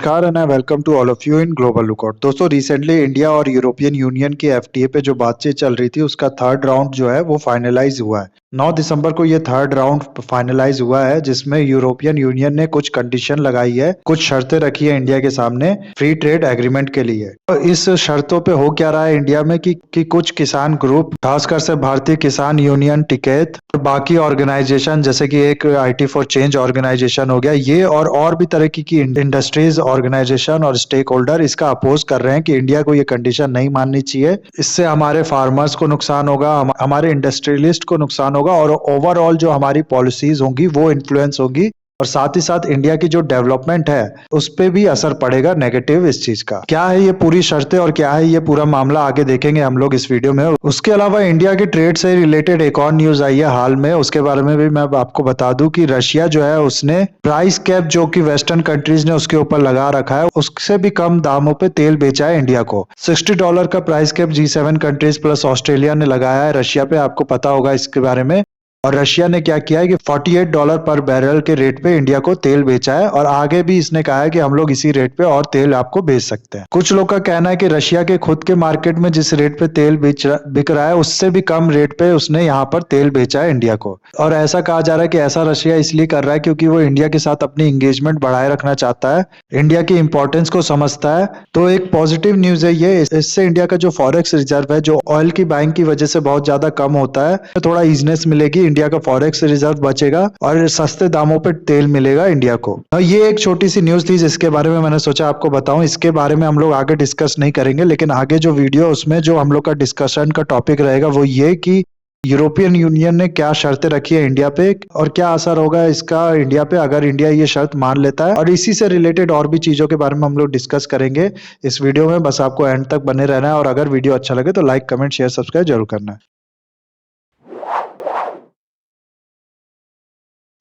नमस्कार and welcome to all of you in Global Lookout. दोस्तों, recently India और European Union की FTA पे जो बातचीत चल रही थी उसका थर्ड राउंड जो है वो फाइनलाइज हुआ है। 9 दिसंबर को ये थर्ड राउंड फाइनलाइज हुआ है, जिसमें यूरोपियन यूनियन ने कुछ कंडीशन लगाई है, कुछ शर्तें रखी है इंडिया के सामने फ्री ट्रेड एग्रीमेंट के लिए। तो इस शर्तों पे हो क्या रहा है इंडिया में कि कुछ किसान ग्रुप, खासकर से भारतीय किसान यूनियन टिकैत और बाकी ऑर्गेनाइजेशन जैसे कि एक आईटी फॉर चेंज ऑर्गेनाइजेशन हो गया, ये और भी तरह की इंडस्ट्रीज ऑर्गेनाइजेशन और स्टेक होल्डर इसका अपोज कर रहे हैं कि इंडिया को ये कंडीशन नहीं माननी चाहिए। इससे हमारे फार्मर्स को नुकसान होगा, हमारे इंडस्ट्रियलिस्ट को नुकसान होगा और ओवरऑल जो हमारी पॉलिसीज होंगी वो इन्फ्लुएंस होगी और साथ ही साथ इंडिया की जो डेवलपमेंट है उस पे भी असर पड़ेगा नेगेटिव इस चीज का। क्या है ये पूरी शर्तें और क्या है ये पूरा मामला, आगे देखेंगे हम लोग इस वीडियो में। उसके अलावा इंडिया के ट्रेड से रिलेटेड एक और न्यूज आई है हाल में, उसके बारे में भी मैं आपको बता दूं कि रशिया जो है उसने प्राइस कैप जो कि वेस्टर्न कंट्रीज ने उसके ऊपर लगा रखा है, उससे भी कम दामों पे तेल बेचा है इंडिया को। $60 का price cap G7 countries plus Australia ने लगाया है रशिया पे, आपको पता होगा इसके बारे में। और रशिया ने क्या किया है कि $48 पर बैरल के रेट पे इंडिया को तेल बेचा है और आगे भी इसने कहा है कि हम लोग इसी रेट पे और तेल आपको बेच सकते हैं। कुछ लोग का कहना है कि रशिया के खुद के मार्केट में जिस रेट पे तेल बिक रहा है उससे भी कम रेट पे उसने यहाँ पर तेल बेचा है इंडिया को। और ऐसा कहा जा रहा है कि ऐसा रशिया इसलिए कर रहा है क्योंकि वो इंडिया के साथ अपनी एंगेजमेंट बढ़ाए रखना चाहता है, इंडिया की इंपॉर्टेंस को समझता है। तो एक पॉजिटिव न्यूज है ये, इससे इंडिया का जो फॉरेक्स रिजर्व है जो ऑयल की बाइंग की वजह से बहुत ज्यादा कम होता है, थोड़ा ईजनेस मिलेगी, इंडिया का फॉरेक्स रिजर्व बचेगा और सस्ते दामों पे तेल मिलेगा इंडिया को। ये एक छोटी सी न्यूज थी जिसके बारे में मैंने सोचा आपको बताऊं। इसके बारे में हम लोग आगे डिस्कस नहीं करेंगे, लेकिन आगे जो वीडियो उसमें जो हम लोग का डिस्कशन का टॉपिक रहेगा वो ये कि यूरोपियन यूनियन ने क्या शर्तें रखी है इंडिया पे और क्या असर होगा इसका इंडिया पे अगर इंडिया ये शर्त मान लेता है। और इसी से रिलेटेड और भी चीजों के बारे में हम लोग डिस्कस करेंगे इस वीडियो में, बस आपको एंड तक बने रहना है। और अगर वीडियो अच्छा लगे तो लाइक, कमेंट, शेयर, सब्सक्राइब जरूर करना है।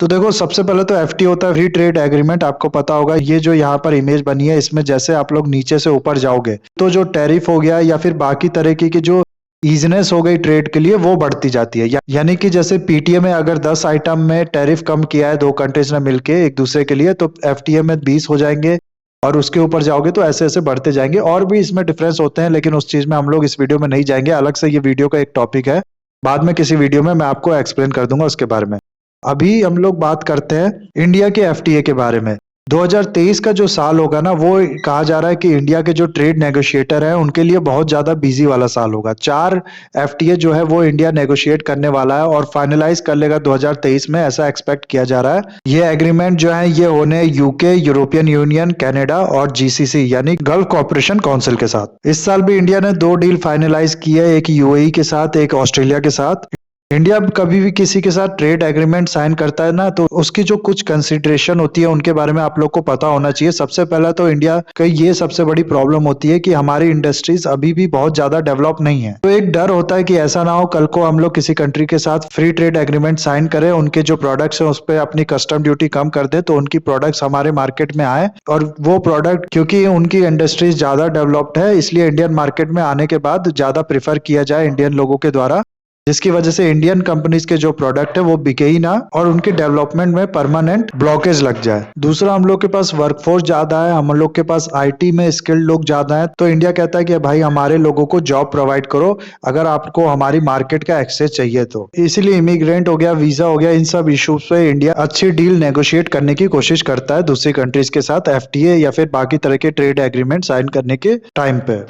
तो देखो, सबसे पहले तो एफटी होता है फ्री ट्रेड एग्रीमेंट, आपको पता होगा। ये जो यहाँ पर इमेज बनी है इसमें जैसे आप लोग नीचे से ऊपर जाओगे तो जो टैरिफ हो गया या फिर बाकी तरीके की जो ईजनेस हो गई ट्रेड के लिए वो बढ़ती जाती है। यानी कि जैसे पीटीए में अगर 10 आइटम में टैरिफ कम किया है दो कंट्रीज ने मिलके एक दूसरे के लिए, तो एफटीए में 20 हो जाएंगे और उसके ऊपर जाओगे तो ऐसे ऐसे बढ़ते जाएंगे। और भी इसमें डिफरेंस होते हैं लेकिन उस चीज में हम लोग इस वीडियो में नहीं जाएंगे, अलग से ये वीडियो का एक टॉपिक है, बाद में किसी वीडियो में मैं आपको एक्सप्लेन कर दूंगा उसके बारे में। अभी हम लोग बात करते हैं इंडिया के एफटीए के बारे में। 2023 का जो साल होगा ना, वो कहा जा रहा है कि इंडिया के जो ट्रेड नेगोशिएटर हैं उनके लिए बहुत ज्यादा बिजी वाला साल होगा। 4 एफटीए जो है वो इंडिया नेगोशिएट करने वाला है और फाइनलाइज कर लेगा 2023 में, ऐसा एक्सपेक्ट किया जा रहा है। ये एग्रीमेंट जो है ये होने यूके, यूरोपियन यूनियन, कनाडा और जीसीसी यानी गल्फ कॉपरेशन काउंसिल के साथ। इस साल भी इंडिया ने 2 डील फाइनलाइज की है, एक यूएई के साथ, एक ऑस्ट्रेलिया के साथ। इंडिया कभी भी किसी के साथ ट्रेड एग्रीमेंट साइन करता है ना, तो उसकी जो कुछ कंसिडरेशन होती है उनके बारे में आप लोग को पता होना चाहिए। सबसे पहला तो इंडिया का ये सबसे बड़ी प्रॉब्लम होती है कि हमारी इंडस्ट्रीज अभी भी बहुत ज्यादा डेवलप नहीं है। तो एक डर होता है कि ऐसा ना हो कल को हम लोग किसी कंट्री के साथ फ्री ट्रेड एग्रीमेंट साइन करें, उनके जो प्रोडक्ट्स हैं उस पर अपनी कस्टम ड्यूटी कम कर दे तो उनकी प्रोडक्ट्स हमारे मार्केट में आए, और वो प्रोडक्ट क्योंकि उनकी इंडस्ट्रीज ज्यादा डेवलप्ड है इसलिए इंडियन मार्केट में आने के बाद ज्यादा प्रेफर किया जाए इंडियन लोगों के द्वारा, जिसकी वजह से इंडियन कंपनीज के जो प्रोडक्ट है वो बिके ही ना और उनके डेवलपमेंट में परमानेंट ब्लॉकेज लग जाए। दूसरा, हम लोग के पास वर्कफोर्स ज्यादा है, हम लोग के पास आईटी में स्किल्ड लोग ज्यादा है, तो इंडिया कहता है कि भाई हमारे लोगों को जॉब प्रोवाइड करो अगर आपको हमारी मार्केट का एक्सेस चाहिए तो। इसीलिए इमिग्रेंट हो गया, वीजा हो गया, इन सब इश्यूज पे इंडिया अच्छी डील नेगोशिएट करने की कोशिश करता है दूसरी कंट्रीज के साथ एफटीए या फिर बाकी तरह के ट्रेड एग्रीमेंट साइन करने के टाइम पे।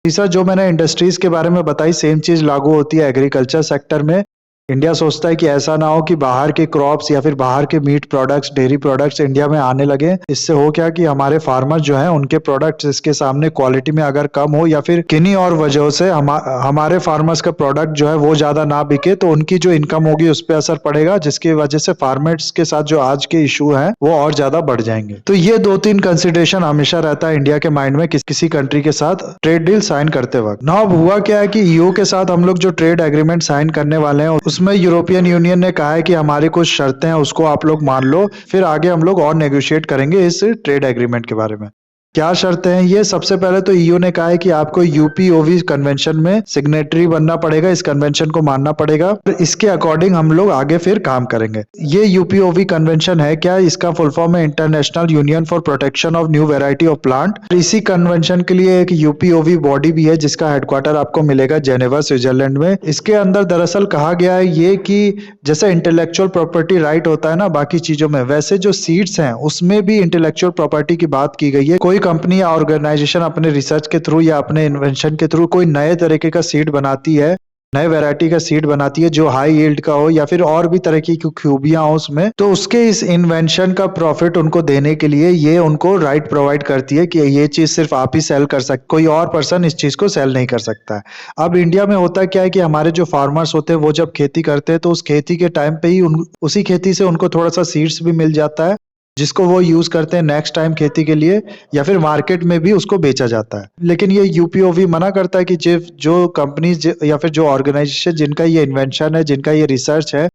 तीसरा, जो मैंने इंडस्ट्रीज के बारे में बताई सेम चीज लागू होती है एग्रीकल्चर सेक्टर में। इंडिया सोचता है कि ऐसा ना हो कि बाहर के क्रॉप्स या फिर बाहर के meat products, dairy products India में आने लगे। इससे हो क्या कि हमारे फार्मर जो हैं उनके प्रोडक्ट्स इसके सामने क्वालिटी में अगर कम हो या फिर किन्हीं और वजहों से हमारे फार्मर्स का प्रोडक्ट जो है वो ज्यादा ना बिके तो उनकी जो इनकम होगी उस पर असर पड़ेगा, जिसकी वजह से फार्मर्स के साथ जो आज के इशू हैं वो और ज्यादा बढ़ जाएंगे। तो ये 2-3 कंसिडरेशन हमेशा रहता है इंडिया के माइंड में किसी कंट्री के साथ ट्रेड डील साइन करते वक्त। ना अब हुआ क्या है कि ईयू के साथ हम लोग जो ट्रेड एग्रीमेंट साइन करने वाले हैं उसमें यूरोपियन यूनियन ने कहा है कि हमारी कुछ शर्तें हैं उसको आप लोग मान लो, फिर आगे हम लोग और नेगोशिएट करेंगे इस ट्रेड एग्रीमेंट के बारे में। क्या शर्तें हैं ये? सबसे पहले तो ईयू ने कहा है कि आपको यूपीओवी कन्वेंशन में सिग्नेटरी बनना पड़ेगा, इस कन्वेंशन को मानना पड़ेगा। फिर इसके अकॉर्डिंग हम लोग आगे फिर काम करेंगे। ये यूपीओवी कन्वेंशन है क्या? इसका फुल फॉर्म है international union for protection of new variety of plant. इसी कन्वेंशन के लिए एक यूपीओवी बॉडी भी है जिसका हेडक्वार्टर आपको मिलेगा जेनेवा, स्विट्जरलैंड में। इसके अंदर दरअसल कहा गया है ये कि जैसे इंटेलेक्चुअल प्रॉपर्टी राइट होता है ना बाकी चीजों में, वैसे जो सीड्स हैं उसमें भी इंटेलेक्चुअल प्रॉपर्टी की बात की गई है। कोई कंपनी या ऑर्गेनाइजेशन अपने रिसर्च के थ्रू या अपने इन्वेंशन के थ्रू कोई नए तरीके का सीड बनाती है, नए वैरायटी का सीड बनाती है जो हाई यील्ड का हो या फिर और भी तरह की खूबियां हो उसमें, तो उसके इस इन्वेंशन का प्रॉफिट उनको देने के लिए ये उनको राइट प्रोवाइड करती है कि ये चीज सिर्फ आप ही सेल कर सकते, कोई और पर्सन इस चीज को सेल नहीं कर सकता है। अब इंडिया में होता क्या है कि हमारे जो फार्मर्स होते हैं वो जब खेती करते हैं तो उस खेती के टाइम पे ही उसी खेती से उनको थोड़ा सा सीड्स भी मिल जाता है जिसको वो यूज करते हैं नेक्स्ट टाइम खेती के लिए, या फिर मार्केट में भी उसको बेचा जाता है। लेकिन ये यूपीओवी मना करता है कि जो कंपनीज या फिर जो ऑर्गेनाइजेशन जिनका ये इन्वेंशन है, जिनका ये रिसर्च है,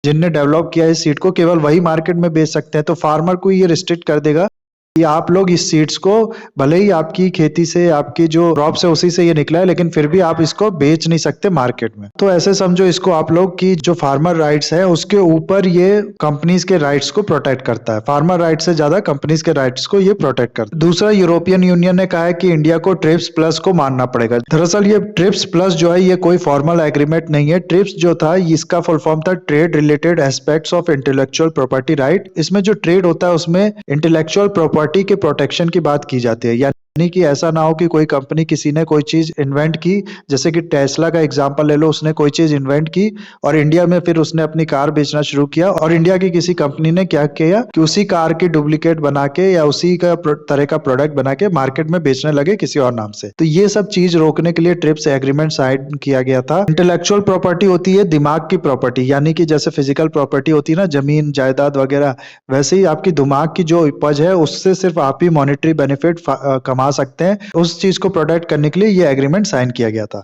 जिनने डेवलप किया है सीड को, केवल वही मार्केट में बेच सकते हैं। तो फार्मर को ये रिस्ट्रिक्ट कर देगा कि आप लोग इस सीड्स को, भले ही आपकी खेती से आपकी जो क्रॉप है उसी से ये निकला है, लेकिन फिर भी आप इसको बेच नहीं सकते मार्केट में। तो ऐसे समझो इसको आप लोग कि जो फार्मर राइट्स है उसके ऊपर ये कंपनीज के राइट्स को प्रोटेक्ट करता है। फार्मर राइट्स से ज्यादा कंपनीज के राइट्स को ये प्रोटेक्ट करता है। दूसरा, यूरोपियन यूनियन ने कहा है कि इंडिया को ट्रिप्स प्लस को मानना पड़ेगा। दरअसल ये ट्रिप्स प्लस जो है ये कोई फॉर्मल एग्रीमेंट नहीं है। ट्रिप्स जो था इसका फुल फॉर्म था trade related aspects of intellectual property right. इसमें जो ट्रेड होता है उसमें इंटेलेक्चुअल प्रॉपर्टी के प्रोटेक्शन की बात की जाती है। यानी कि ऐसा ना हो कि कोई कंपनी किसी ने कोई चीज इन्वेंट की, जैसे कि टेस्ला का एग्जांपल ले लो, उसने कोई चीज इन्वेंट की और इंडिया में फिर उसने अपनी कार बेचना शुरू किया और इंडिया की किसी कंपनी ने क्या किया कि उसी कार की डुप्लीकेट बना के या उसी का तरह का प्रोडक्ट बना के मार्केट में बेचने लगे किसी और नाम से। तो ये सब चीज रोकने के लिए ट्रिप्स एग्रीमेंट साइन किया गया था। इंटेलेक्चुअल प्रॉपर्टी होती है दिमाग की प्रॉपर्टी, यानी कि जैसे फिजिकल प्रॉपर्टी होती है ना, जमीन जायदाद वगैरह, वैसे ही आपकी दिमाग की जो उपज है उससे सिर्फ आप ही मॉनेटरी बेनिफिट कमा सकते हैं। उस चीज को प्रोटेक्ट करने के लिए ये एग्रीमेंट साइन किया गया था।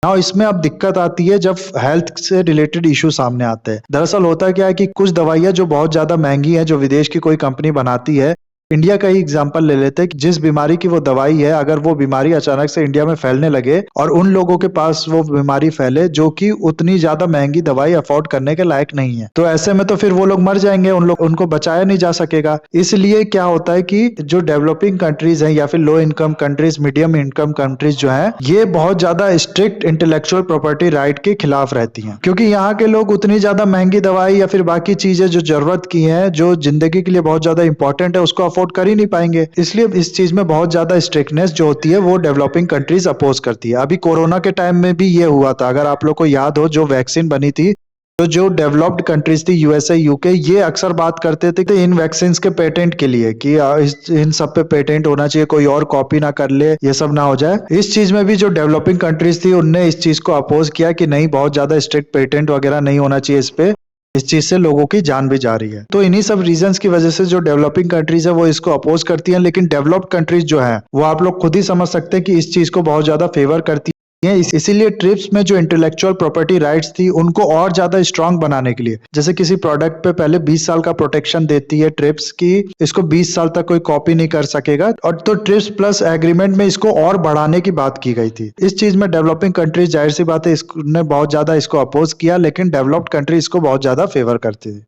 नाउ इसमें अब दिक्कत आती है जब हेल्थ से रिलेटेड इशू सामने आते हैं। दरअसल होता क्या है कि कुछ दवाइयां जो बहुत ज्यादा महंगी है, जो विदेश की कोई कंपनी बनाती है, इंडिया का ही एग्जांपल ले लेते हैं कि जिस बीमारी की वो दवाई है, अगर वो बीमारी अचानक से इंडिया में फैलने लगे और उन लोगों के पास वो बीमारी फैले जो कि उतनी ज्यादा महंगी दवाई अफोर्ड करने के लायक नहीं है, तो ऐसे में तो फिर वो लोग मर जाएंगे, उनको बचाया नहीं जा सकेगा। इसलिए क्या होता है कि जो डेवलपिंग कंट्रीज हैं या फिर low income countries, medium income countries जो है, ये बहुत ज्यादा स्ट्रिक्ट इंटेलेक्चुअल प्रॉपर्टी राइट के खिलाफ रहती हैं, क्योंकि यहाँ के लोग उतनी ज्यादा महंगी दवाई या फिर बाकी चीजें जो जरूरत की हैं, जो जिंदगी के लिए बहुत ज्यादा इंपॉर्टेंट है, उसको अफोर्ड कर ही नहीं पाएंगे। इसलिए इस चीज में बहुत ज्यादा स्ट्रिक्टनेस जो होती है वो डेवलपिंग कंट्रीज अपोज करती है। अभी कोरोना के टाइम में भी ये हुआ था, अगर आप लोग को याद हो, जो वैक्सीन बनी थी, तो जो डेवलप्ड कंट्रीज थी यूएसए, यूके, ये अक्सर बात करते थे कि इन वैक्सीन के पेटेंट के लिए कि इन सब पे पेटेंट होना चाहिए, कोई और कॉपी ना कर ले, ये सब ना हो जाए। इस चीज में भी जो डेवलपिंग कंट्रीज थी उनने इस चीज को अपोज किया कि नहीं, बहुत ज्यादा स्ट्रिक्ट पेटेंट वगैरह नहीं होना चाहिए इस पे, इस चीज से लोगों की जान भी जा रही है। तो इन्हीं सब रीजंस की वजह से जो डेवलपिंग कंट्रीज है वो इसको अपोज करती हैं, लेकिन डेवलप्ड कंट्रीज जो है वो आप लोग खुद ही समझ सकते हैं कि इस चीज को बहुत ज्यादा फेवर करती है। इसीलिए ट्रिप्स में जो इंटेलेक्चुअल प्रॉपर्टी राइट्स थी उनको और ज्यादा स्ट्रांग बनाने के लिए, जैसे किसी प्रोडक्ट पे पहले 20 साल का प्रोटेक्शन देती है ट्रिप्स की, इसको 20 साल तक कोई कॉपी नहीं कर सकेगा, और तो ट्रिप्स प्लस एग्रीमेंट में इसको और बढ़ाने की बात की गई थी। इस चीज में डेवलपिंग कंट्रीज जाहिर सी बात है इसने बहुत ज्यादा इसको अपोज किया, लेकिन डेवलप्ड कंट्री इसको बहुत ज्यादा फेवर करती थी।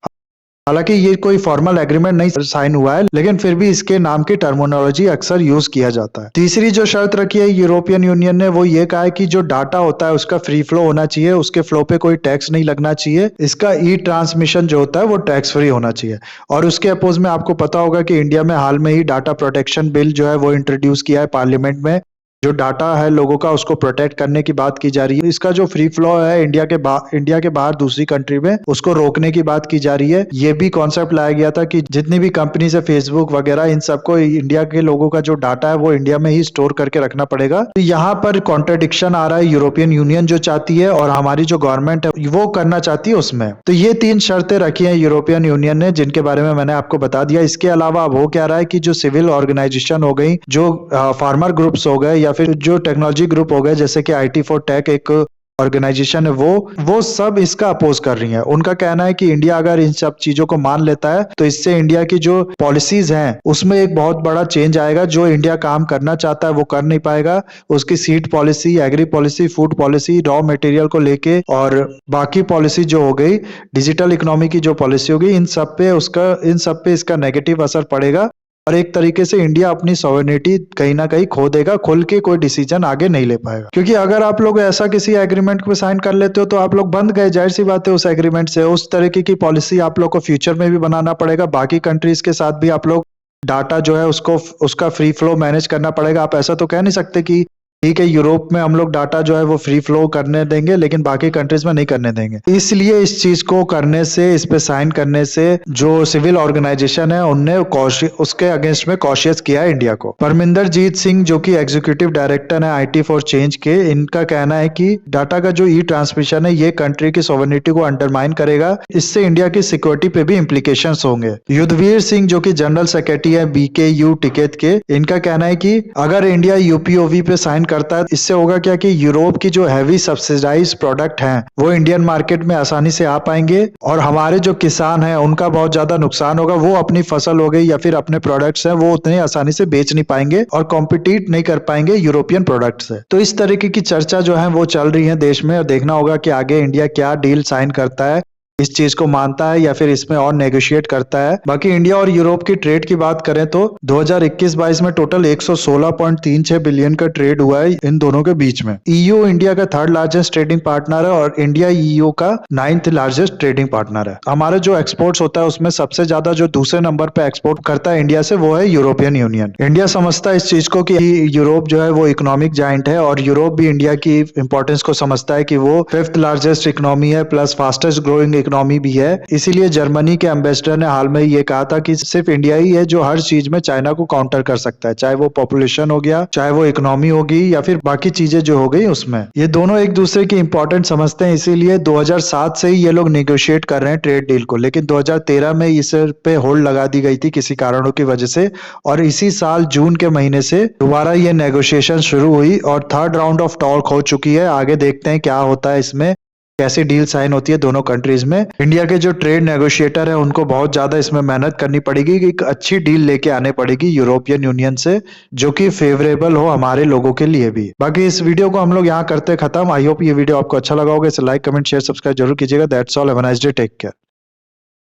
हालांकि ये कोई फॉर्मल एग्रीमेंट नहीं साइन हुआ है, लेकिन फिर भी इसके नाम की टर्मिनोलॉजी अक्सर यूज किया जाता है। तीसरी जो शर्त रखी है यूरोपियन यूनियन ने, वो ये कहा है कि जो डाटा होता है उसका फ्री फ्लो होना चाहिए, उसके फ्लो पे कोई टैक्स नहीं लगना चाहिए, इसका ई ट्रांसमिशन जो होता है वो टैक्स फ्री होना चाहिए। और उसके अपोज में आपको पता होगा कि इंडिया में हाल में ही डाटा प्रोटेक्शन बिल जो है वो इंट्रोड्यूस किया है पार्लियामेंट में। जो डाटा है लोगों का उसको प्रोटेक्ट करने की बात की जा रही है। इसका जो फ्री फ्लो है इंडिया के बाहर दूसरी कंट्री में, उसको रोकने की बात की जा रही है। ये भी कॉन्सेप्ट लाया गया था कि जितनी भी कंपनी है, फेसबुक वगैरह, इन सबको इंडिया के लोगों का जो डाटा है वो इंडिया में ही स्टोर करके रखना पड़ेगा। तो यहाँ पर कॉन्ट्रडिक्शन आ रहा है, यूरोपियन यूनियन जो चाहती है और हमारी जो गवर्नमेंट है वो करना चाहती है उसमें। तो ये 3 शर्तें रखी है यूरोपियन यूनियन ने, जिनके बारे में मैंने आपको बता दिया। इसके अलावा अब हो क्या रहा है कि जो सिविल ऑर्गेनाइजेशन हो गई, जो फार्मर ग्रुप्स हो गए या फिर जो टेक्नोलॉजी ग्रुप हो गए, जैसे कि IT4Tech एक ऑर्गेनाइजेशन है वो सब इसका अपोज कर रही है। उनका कहना है कि इंडिया अगर इन सब चीजों को मान लेता है तो इससे इंडिया की जो पॉलिसीज हैं उसमें एक बहुत बड़ा चेंज आएगा। जो इंडिया काम करना चाहता है वो कर नहीं पाएगा। उसकी seed policy, agri policy, food policy, raw material को लेके और बाकी पॉलिसी जो हो गई, डिजिटल इकोनॉमी की जो पॉलिसी होगी, इन सब पे इसका नेगेटिव असर पड़ेगा और एक तरीके से इंडिया अपनी सॉवरेनिटी कहीं ना कहीं खो देगा, खुल के कोई डिसीजन आगे नहीं ले पाएगा। क्योंकि अगर आप लोग ऐसा किसी एग्रीमेंट पे साइन कर लेते हो तो आप लोग बंद गए, जाहिर सी बात है उस एग्रीमेंट से। उस तरीके की पॉलिसी आप लोग को फ्यूचर में भी बनाना पड़ेगा। बाकी कंट्रीज के साथ भी आप लोग डाटा जो है उसका फ्री फ्लो मैनेज करना पड़ेगा। आप ऐसा तो कह नहीं सकते कि ठीक है यूरोप में हम लोग डाटा जो है वो फ्री फ्लो करने देंगे लेकिन बाकी कंट्रीज में नहीं करने देंगे। इसलिए इस चीज को करने से, इस पे साइन करने से जो सिविल ऑर्गेनाइजेशन है उनने उसके अगेंस्ट में कॉशियस किया है इंडिया को। परमिंदर जीत सिंह जो कि एग्जीक्यूटिव डायरेक्टर है IT फॉर चेंज के, इनका कहना है कि डाटा का जो ट्रांसमिशन है ये कंट्री की सॉवरेनिटी को अंडरमाइन करेगा। इससे इंडिया की सिक्योरिटी पे भी इम्प्लीकेशंस होंगे। युद्धवीर सिंह जो कि जनरल सेक्रेटरी है BKU टिकट के, इनका कहना है कि अगर इंडिया UPOV पे साइन करता है इससे होगा क्या कि यूरोप की जो हैवी सब्सिडाइज प्रोडक्ट हैं वो इंडियन मार्केट में आसानी से आ पाएंगे और हमारे जो किसान हैं उनका बहुत ज्यादा नुकसान होगा। वो अपनी फसल हो गई या फिर अपने प्रोडक्ट्स हैं वो उतने आसानी से बेच नहीं पाएंगे और कॉम्पिटिट नहीं कर पाएंगे यूरोपियन प्रोडक्ट से। तो इस तरीके की चर्चा जो है वो चल रही है देश में और देखना होगा कि आगे इंडिया क्या डील साइन करता है, इस चीज को मानता है या फिर इसमें और नेगोशिएट करता है। बाकी इंडिया और यूरोप की ट्रेड की बात करें तो 2021-22 में टोटल 116.36 बिलियन का ट्रेड हुआ है इन दोनों के बीच में। EU इंडिया का 3rd लार्जेस्ट ट्रेडिंग पार्टनर है और इंडिया EU का 9th लार्जेस्ट ट्रेडिंग पार्टनर है। हमारे जो एक्सपोर्ट्स होता है उसमें सबसे ज्यादा जो दूसरे नंबर पे एक्सपोर्ट करता है इंडिया से वो है यूरोपियन यूनियन। इंडिया समझता है इस चीज को कि यूरोप जो है वो इकोनॉमिक जाइंट है और यूरोप भी इंडिया की इंपॉर्टेंस को समझता है कि वो 5th लार्जेस्ट इकोनॉमी है प्लस फास्टेस्ट ग्रोइंग इकोनॉमी भी है। इसीलिए जर्मनी के एम्बेसडर ने हाल में ये कहा था कि सिर्फ इंडिया ही है जो हर चीज में चाइना को काउंटर कर सकता है, चाहे वो पॉपुलेशन हो गया, चाहे वो इकोनॉमी होगी या फिर बाकी चीजें जो हो गई उसमें। ये दोनों एक दूसरे की इंपॉर्टेंट समझते हैं, इसीलिए 2007 से ही ये लोग नेगोशिएट कर रहे हैं ट्रेड डील को। लेकिन 2013 में इस पे होल्ड लगा दी गई थी किसी कारणों की वजह से और इसी साल जून के महीने से दोबारा ये नेगोशिएशन शुरू हुई और 3rd राउंड ऑफ टॉक हो चुकी है। आगे देखते हैं क्या होता है इसमें, कैसी डील साइन होती है दोनों कंट्रीज में। इंडिया के जो ट्रेड नेगोशिएटर है उनको बहुत ज्यादा इसमें मेहनत करनी पड़ेगी कि एक अच्छी डील लेके आने पड़ेगी यूरोपियन यूनियन से जो कि फेवरेबल हो हमारे लोगों के लिए भी। बाकी इस वीडियो को हम लोग यहाँ करते खत्म। आई होप ये वीडियो आपको अच्छा लगा होगा। इसे लाइक, कमेंट, शेयर, सब्सक्राइब जरूर कीजिएगा। That's all, have a nice day, take care.